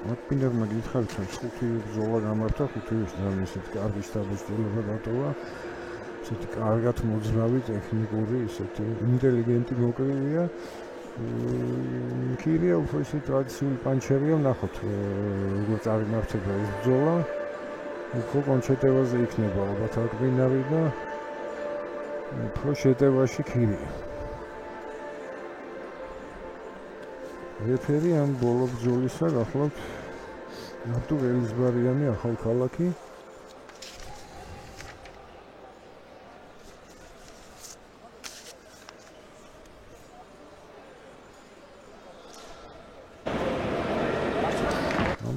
აკპინერმა გითხარით, რომ 5 ბრძოლა გამართა, 5-ის ძალიან ისეთი კარგი შტაბის-ჭრილობა დატოვა. ისეთი კარგად მოძრავი, ტექნიკური, ისეთი ინტელიგენტი მოკლილია. კირია უფრო ისეთი ტრადიციული პანჩერია, ნახოთ, როგორ წარიმართება ეს ბრძოლა. უფრო კონჩეტევაზე იქნება ალბათ აკპინარი და უფრო შეტევაში კირია. რეფერი ამ ბოლო ბრძოლისა გახლავთ ნატუ ველისბარიანი ახალქალაქი.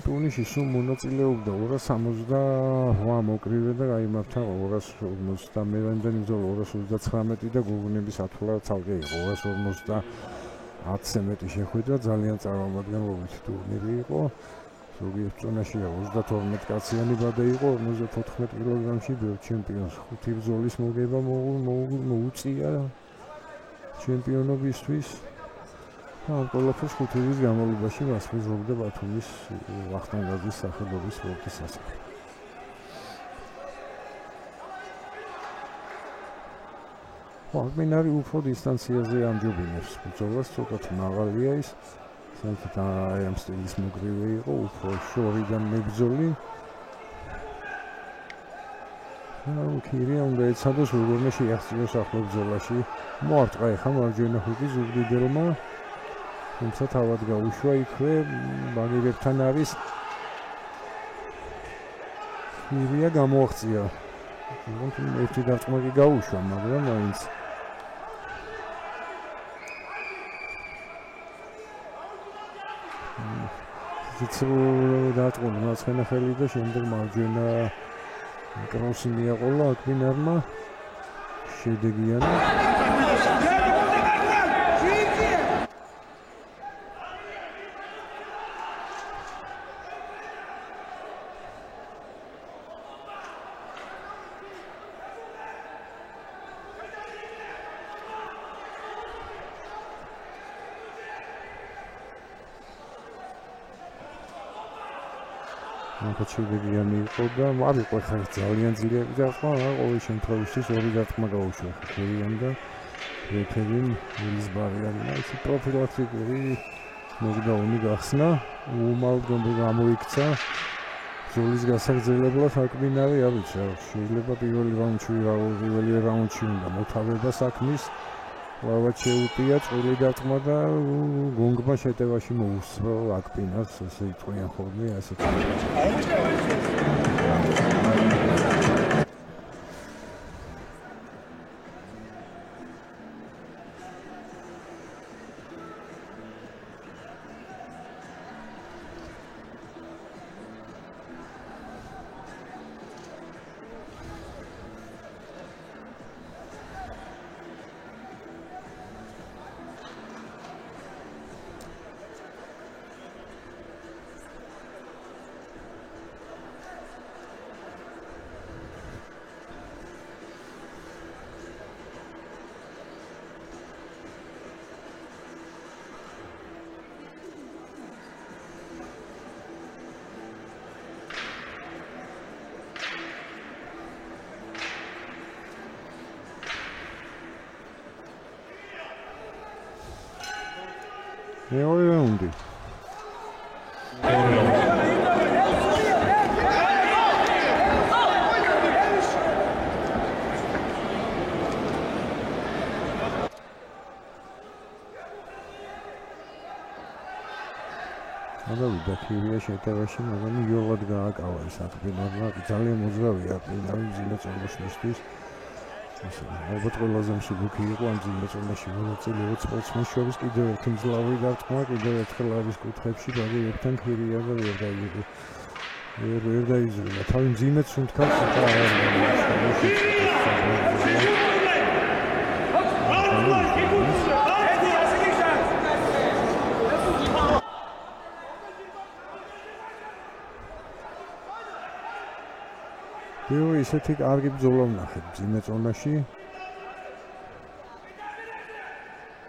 ტურნირში სულ მონაწილეობდა 268 მოკრივე და გაიმართა 250-მდანი ბრძოლა 239 და გოგონების ათვლა ცალკე იყო 250-ზე მეტი შეხვედრა ძალიან წარმომადგენლობითი ტურნირი იყო. ზოგიერთ წონაში 32 კაციანი ბადა იყო 54 კილოგრამში ბევრ ჩემპიონს 5 ბრძოლის მოგება მოუწია ჩემპიონობისთვის. ამ ყველაფერს 5 წლის განმავლობაში მასპინძლობდა ბათუმის ვახტანგაძის სახელობის სპორტის სასახლე. აკპინარი უფრო დისტანციაზე ამჯობინებს ბრძოლას, ცოტა მაღალია ის, საერთოდ ამ სტილის მოგრივე იყო, უფრო შორიდან მებრძოლი. კირია უნდა ეცადოს უგონო შეახციოს ახლო ბრძოლაში. მოარტყა ეხა მარჯვენა ხუთი ზუგდიდელმა. თუმცა თავად გაუშვა იქვე ბაგირებთან არის. კირია გამოაღწია. ერთი დარტყმა კი გაუშვა, მაგრამ მაინც დარტყმა მარცხენა ხელი და შემდეგ მარჯვენა კროსი მიაყოლა აკპინარმა. შედეგიანი შედეგიანი იყო და არ იყო ხარ ძალიან ძლიერი დარტყმა, ყოველ შემთხვევაში ორი დარტყმა გაუშვა კირიამ და რეფერიმ ველისბარიანი. ისე პროფილაქტიკური ნოკდაუნი გახსნა, უმალდგომი გამოიქცა ბრძოლის გასაგრძელებლად აკპინარი, არ ვიცი, შეიძლება პირველი რაუნდში უნდა მოთავება საქმის. ლავად შეუტია წვრილი დარტყმა და გონგმა შეტევაში მოუსწრო აკპინარს, ესე იტყვიან ხოლმე ასეთ. მეორე რაუნდი. გადავიდა კირია შეტევაში, მაგრამ იოლად გააკავა ის აკპინარმა. ძალიან მოძრავია აკპინარი მძიმე წონაშისთვის. ალბათ ყველაზე მსუბუქი იყო ამ მძიმე წონაში მონაწილეობა სპორტსმენშობის კიდევ ერთი მძლავრი დარტყმა, კიდევ ერთხელ არის კუთხეებში ბაგირებთან კირია და ვერ დაიზრდა. თავი მძიმედ სუნთქავს და არ ისეთი კარგი ბრძოლა ვნახეთ მძიმე წონაში.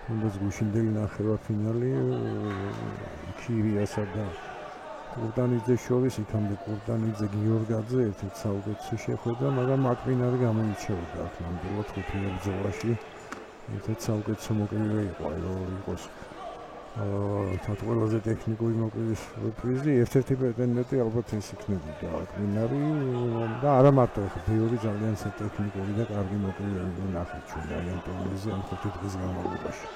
თუნდაც გუშინდელი ნახევარფინალი კირიასა და კურტანიძეს შორის იქამდე კურტანიძე გიორგაძე ერთ-ერთ საუკეთესო შეხვედრა, მაგრამ აკმინარი გამოირჩეოდა აქ ნამდვილად 5 ბრძოლაში. ერთ-ერთ საუკეთესო მოკრივე იყო, რომ იყოს თათ ყველაზე ტექნიკური მოკრივის პრიზი, ერთ-ერთი პრეტენდენტი ალბათ ეს იქნებოდა აკმინარი და არა მარტო ხო ბევრი ძალიან ტექნიკური და კარგი მოკრივეები ვნახეთ ჩვენ აი ამ ტურნირზე ამ 5 დღის განმავლობაში.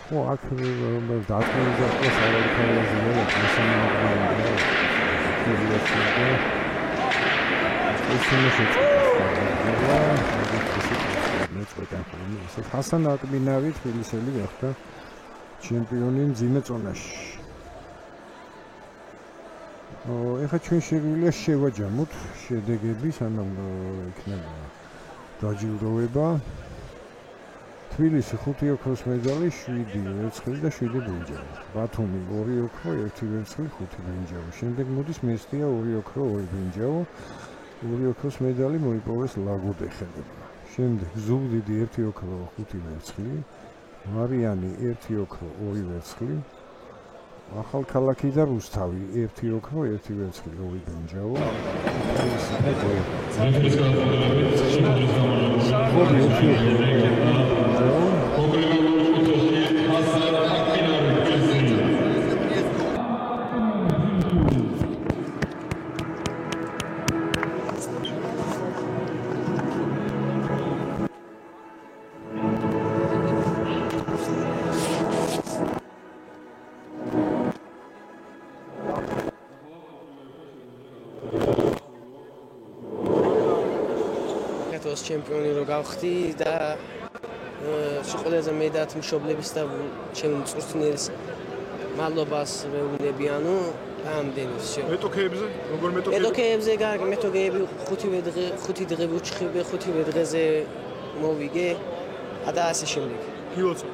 ო აქ დაწყვეტილებას არ აქვს ჰასან აკმინარი თბილისელი გახდა ჩემპიონი მძიმე წონაში. ეხლა ჩვენ შეგვიძლია შევაჯამოთ შედეგები, სანამ იქნება დაჯილდოება. თბილისი 5 ოქროს медаლი, 7 ვერცხლი და 7 ბრინჯაო. ბათუმი 2 ოქრო, 1 ვერცხლი, 5 ბრინჯაო. შემდეგ მოდის მესტია 2 ოქრო, 2 ბრინჯაო. 2 ოქროს медаლი მოიპოვეს ლაგოდეხელებმა. შემდეგ ზუგდიდი 1 ოქრო, 5 ვერცხლი. მარიანი 1 ოქრო, 2 ვერცხლი. ახალქალაქი და რუსთავი 1 ოქრო, 1 ვერცხლი, 2 ბრინჯაო. ჩემპიონი რო გავხდი და ყველაზე მეტად მშობლების და ჩემი წვრთნელის მადლობას ვეუბნები, ანუ ამდენი всё. მეტოქეებზე? როგორ მეტოქეებზე? მეტოქეებზე კარგი, მეტოქეები 5 დღე ვუჩხიბე, 5 დღეზე მოვიგე და ასე შემდეგ. გილოცავ.